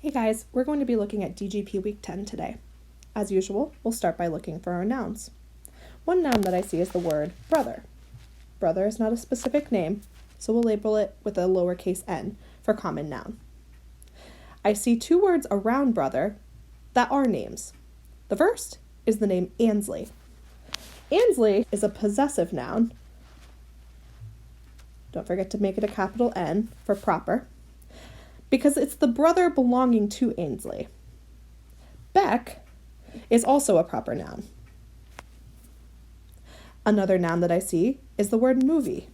Hey guys, we're going to be looking at DGP Week 10 today. As usual, we'll start by looking for our nouns. One noun that I see is the word brother. Brother is not a specific name, so we'll label it with a lowercase n for common noun. I see two words around brother that are names. The first is the name Ansley. Ansley is a possessive noun. Don't forget to make it a capital N for proper, because it's the brother belonging to Ainsley. Beck is also a proper noun. Another noun that I see is the word movie.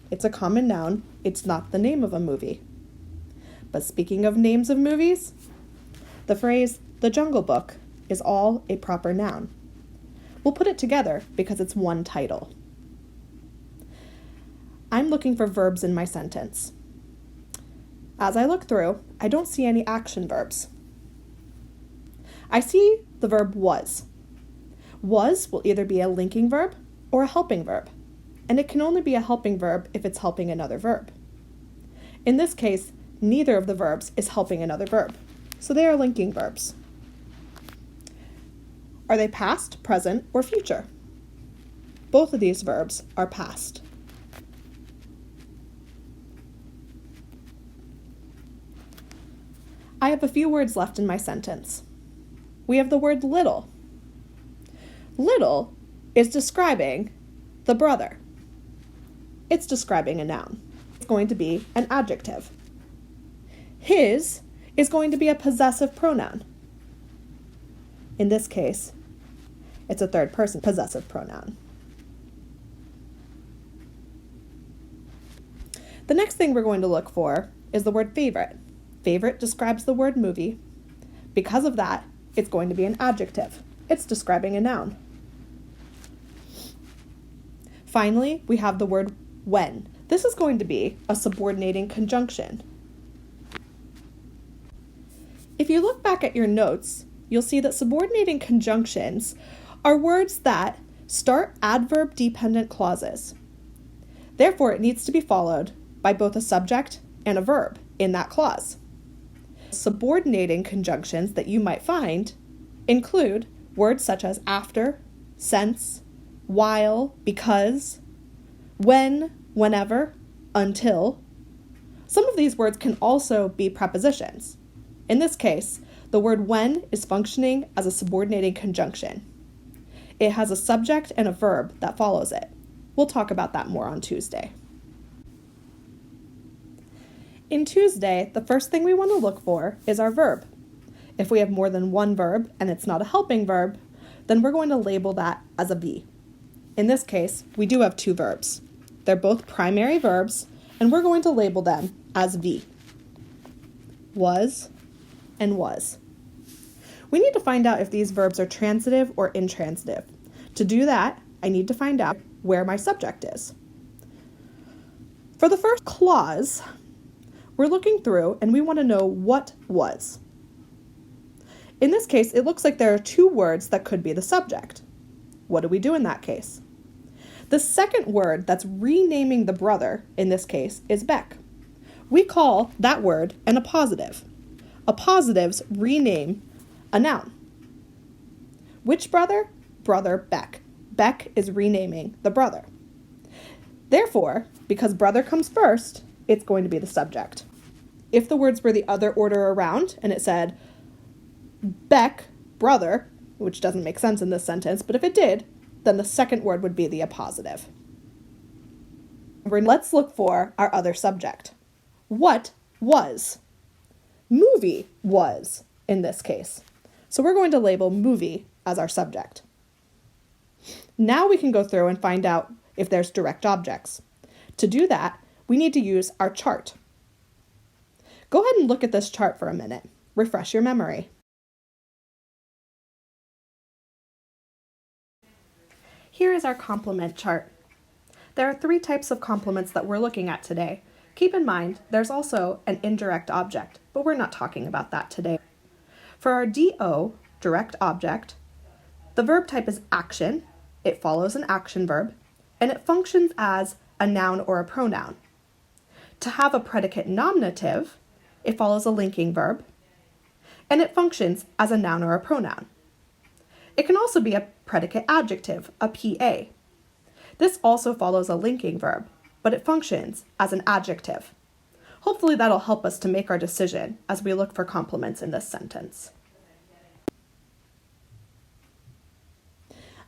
It's a common noun. It's not the name of a movie. But speaking of names of movies, the phrase The Jungle Book is all a proper noun. We'll put it together because it's one title. I'm looking for verbs in my sentence. As I look through, I don't see any action verbs. I see the verb was. Was will either be a linking verb or a helping verb, and it can only be a helping verb if it's helping another verb. In this case, neither of the verbs is helping another verb, so they are linking verbs. Are they past, present, or future? Both of these verbs are past. I have a few words left in my sentence. We have the word little. Little is describing the brother. It's describing a noun. It's going to be an adjective. His is going to be a possessive pronoun. In this case, it's a third person possessive pronoun. The next thing we're going to look for is the word favorite. Favorite describes the word movie. Because of that, it's going to be an adjective. It's describing a noun. Finally, we have the word when. This is going to be a subordinating conjunction. If you look back at your notes, you'll see that subordinating conjunctions are words that start adverb-dependent clauses. Therefore, it needs to be followed by both a subject and a verb in that clause. Subordinating conjunctions that you might find include words such as after, since, while, because, when, whenever, until. Some of these words can also be prepositions. In this case, the word when is functioning as a subordinating conjunction. It has a subject and a verb that follows it. We'll talk about that more on Tuesday. In Tuesday, the first thing we want to look for is our verb. If we have more than one verb and it's not a helping verb, then we're going to label that as a V. In this case, we do have two verbs. They're both primary verbs, and we're going to label them as V. Was and was. We need to find out if these verbs are transitive or intransitive. To do that, I need to find out where my subject is. For the first clause, we're looking through and we want to know what was. In this case, it looks like there are two words that could be the subject. What do we do in that case? The second word that's renaming the brother, in this case, is Beck. We call that word an appositive. Appositives rename a noun. Which brother? Brother Beck. Beck is renaming the brother. Therefore, because brother comes first, it's going to be the subject. If the words were the other order around and it said Beck, brother, which doesn't make sense in this sentence, but if it did, then the second word would be the appositive. Let's look for our other subject. What was? Movie was, in this case. So we're going to label movie as our subject. Now we can go through and find out if there's direct objects. To do that, we need to use our chart. Go ahead and look at this chart for a minute. Refresh your memory. Here is our complement chart. There are three types of complements that we're looking at today. Keep in mind, there's also an indirect object, but we're not talking about that today. For our DO, direct object, the verb type is action. It follows an action verb, and it functions as a noun or a pronoun. To have a predicate nominative, It follows a linking verb, and it functions as a noun or a pronoun. It can also be a predicate adjective, a PA. This also follows a linking verb, but it functions as an adjective. Hopefully that'll help us to make our decision as we look for complements in this sentence.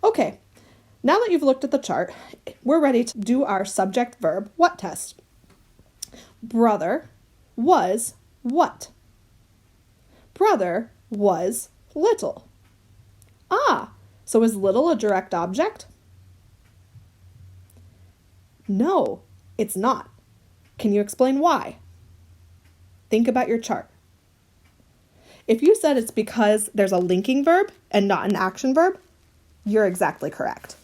Okay, now that you've looked at the chart, we're ready to do our subject-verb what test. Brother was what? Brother was little. Ah, so is little a direct object? No, it's not. Can you explain why? Think about your chart. If you said it's because there's a linking verb and not an action verb, you're exactly correct.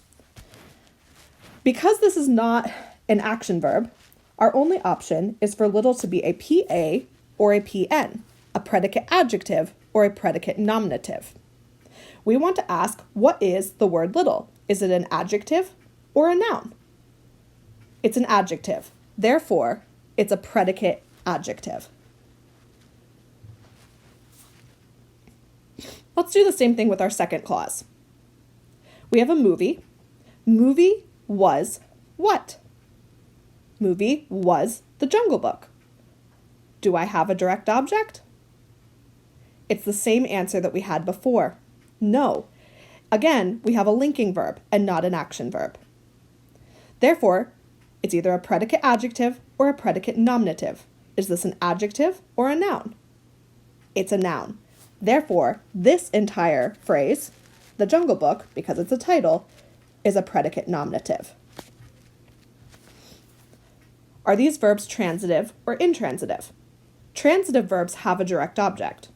Because this is not an action verb, our only option is for little to be a PA or a PN, a predicate adjective or a predicate nominative. We want to ask, what is the word little? Is it an adjective or a noun? It's an adjective. Therefore, it's a predicate adjective. Let's do the same thing with our second clause. We have a movie. Movie was what? Movie was The Jungle Book. Do I have a direct object? It's the same answer that we had before. No. Again, we have a linking verb and not an action verb. Therefore, it's either a predicate adjective or a predicate nominative. Is this an adjective or a noun? It's a noun. Therefore, this entire phrase, The Jungle Book, because it's a title, is a predicate nominative. Are these verbs transitive or intransitive? Transitive verbs have a direct object.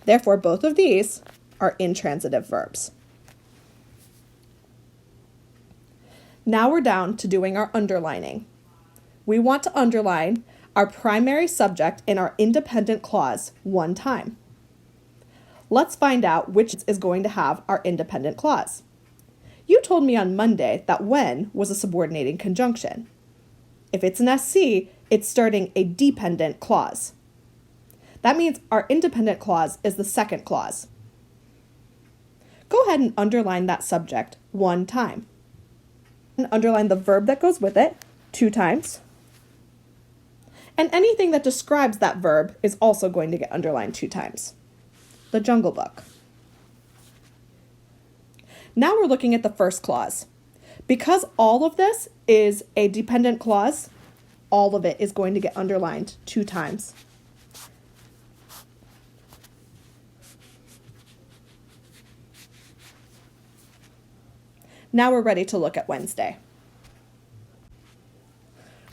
Therefore, both of these are intransitive verbs. Now we're down to doing our underlining. We want to underline our primary subject in our independent clause one time. Let's find out which is going to have our independent clause. You told me on Monday that when was a subordinating conjunction. If it's an SC, it's starting a dependent clause. That means our independent clause is the second clause. Go ahead and underline that subject one time. And underline the verb that goes with it 2 times. And anything that describes that verb is also going to get underlined 2 times. The Jungle Book. Now we're looking at the first clause. Because all of this is a dependent clause, all of it is going to get underlined 2 times. Now we're ready to look at Wednesday.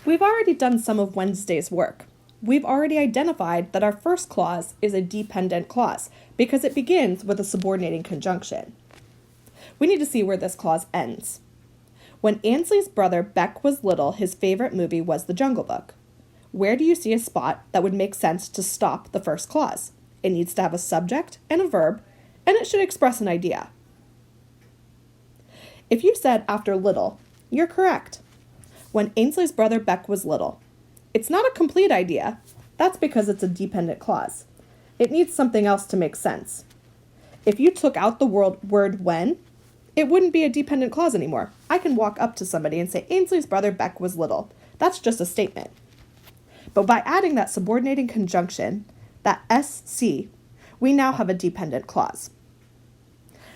We've already done some of Wednesday's work. We've already identified that our first clause is a dependent clause because it begins with a subordinating conjunction. We need to see where this clause ends. When Ainsley's brother Beck was little, his favorite movie was The Jungle Book. Where do you see a spot that would make sense to stop the first clause? It needs to have a subject and a verb, and it should express an idea. If you said after little, you're correct. When Ainsley's brother Beck was little. It's not a complete idea. That's because it's a dependent clause. It needs something else to make sense. If you took out the word when, it wouldn't be a dependent clause anymore. I can walk up to somebody and say, Ainsley's brother Beck was little. That's just a statement. But by adding that subordinating conjunction, that SC, we now have a dependent clause.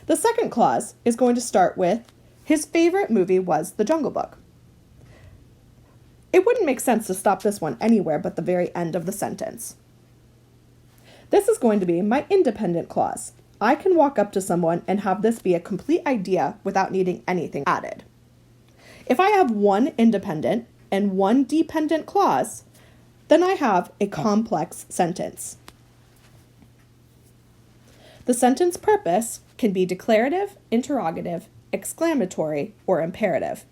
The second clause is going to start with, his favorite movie was The Jungle Book. It wouldn't make sense to stop this one anywhere but the very end of the sentence. This is going to be my independent clause. I can walk up to someone and have this be a complete idea without needing anything added. If I have one independent and one dependent clause, then I have a complex sentence. The sentence purpose can be declarative, interrogative, exclamatory, or imperative.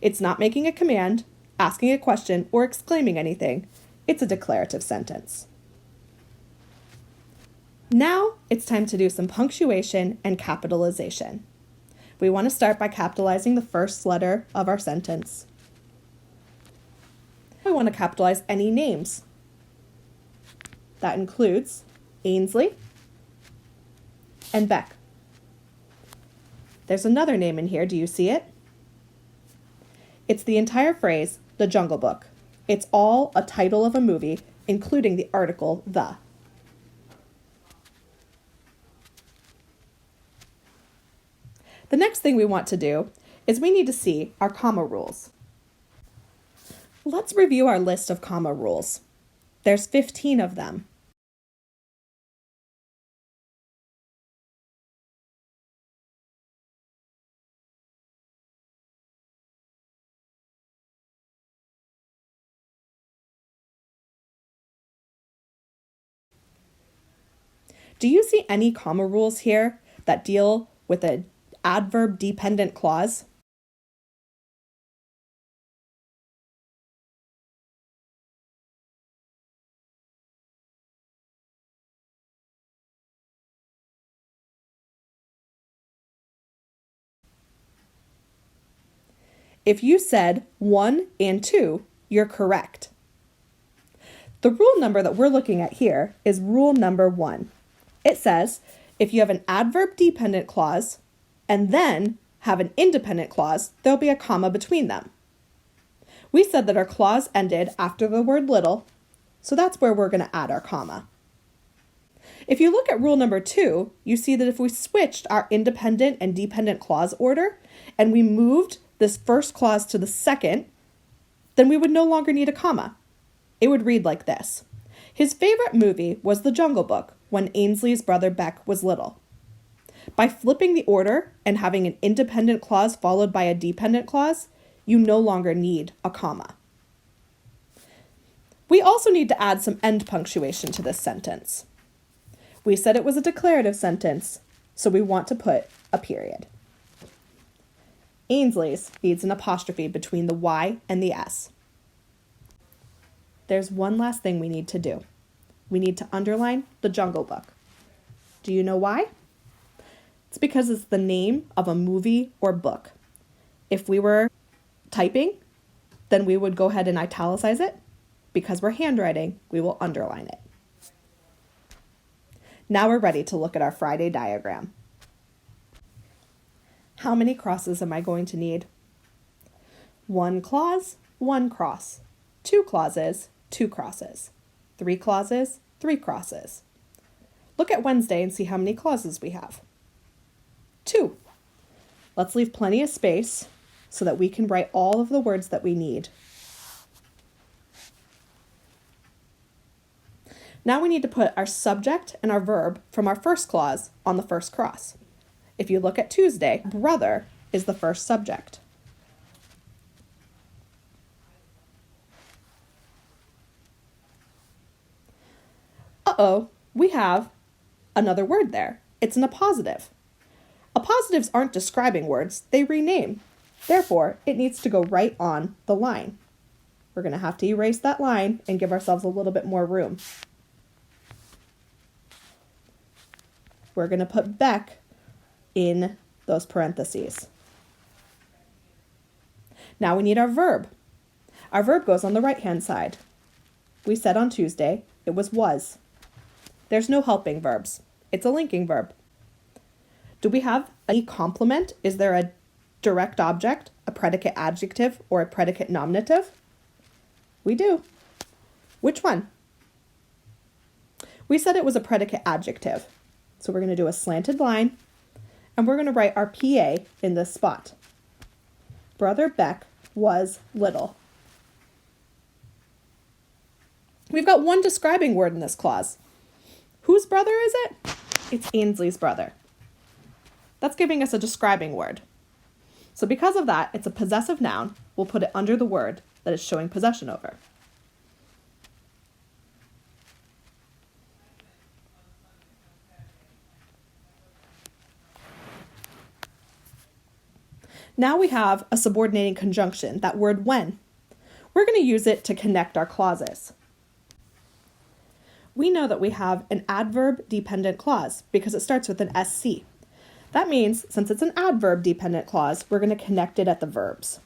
It's not making a command, asking a question, or exclaiming anything. It's a declarative sentence. Now it's time to do some punctuation and capitalization. We want to start by capitalizing the first letter of our sentence. We want to capitalize any names. That includes Ainsley and Beck. There's another name in here. Do you see it? It's the entire phrase, The Jungle Book. It's all a title of a movie, including the article, the. The next thing we want to do is we need to see our comma rules. Let's review our list of comma rules. There's 15 of them. Do you see any comma rules here that deal with an adverb-dependent clause? If you said 1 and 2, you're correct. The rule number that we're looking at here is rule number 1. It says, if you have an adverb-dependent clause and then have an independent clause, there'll be a comma between them. We said that our clause ended after the word little, so that's where we're going to add our comma. If you look at rule number 2, you see that if we switched our independent and dependent clause order and we moved this first clause to the second, then we would no longer need a comma. It would read like this. His favorite movie was The Jungle Book when Ainsley's brother Beck was little. By flipping the order and having an independent clause followed by a dependent clause, you no longer need a comma. We also need to add some end punctuation to this sentence. We said it was a declarative sentence, so we want to put a period. Ainsley's needs an apostrophe between the Y and the S. There's one last thing we need to do. We need to underline The Jungle Book. Do you know why? It's because it's the name of a movie or book. If we were typing, then we would go ahead and italicize it. Because we're handwriting, we will underline it. Now we're ready to look at our Friday diagram. How many crosses am I going to need? 1 clause, 1 cross. 2 clauses, 2 crosses. 3 clauses, 3 crosses. Look at Wednesday and see how many clauses we have. 2. Let's leave plenty of space so that we can write all of the words that we need. Now we need to put our subject and our verb from our first clause on the first cross. If you look at Tuesday, brother is the first subject. Uh-oh, we have another word there. It's an appositive. Appositives aren't describing words, they rename. Therefore, it needs to go right on the line. We're going to have to erase that line and give ourselves a little bit more room. We're going to put Beck in those parentheses. Now we need our verb. Our verb goes on the right-hand side. We said on Tuesday it was. There's no helping verbs. It's a linking verb. Do we have a complement? Is there a direct object, a predicate adjective, or a predicate nominative? We do. Which one? We said it was a predicate adjective. So we're going to do a slanted line, and we're going to write our PA in this spot. Brother Beck was little. We've got one describing word in this clause. Whose brother is it? It's Ainsley's brother. That's giving us a describing word. So because of that, it's a possessive noun. We'll put it under the word that it's showing possession over. Now we have a subordinating conjunction, that word when. We're going to use it to connect our clauses. We know that we have an adverb-dependent clause because it starts with an SC. That means, since it's an adverb-dependent clause, we're going to connect it at the verbs.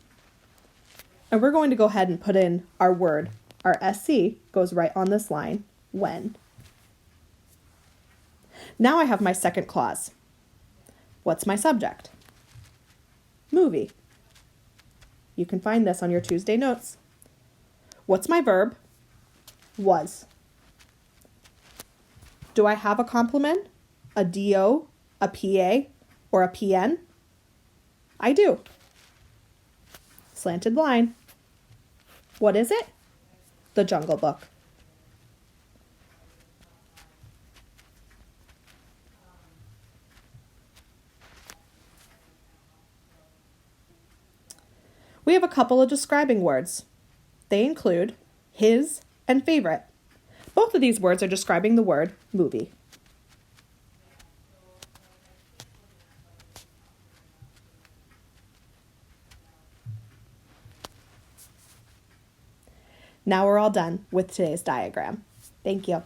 And we're going to go ahead and put in our word. Our SC goes right on this line, when. Now I have my second clause. What's my subject? Movie. You can find this on your Tuesday notes. What's my verb? Was. Do I have a complement? A DO, a PA, or a PN? I do. Slanted line. What is it? The Jungle Book. We have a couple of describing words. They include his and favorite. Both of these words are describing the word movie. Now we're all done with today's diagram. Thank you.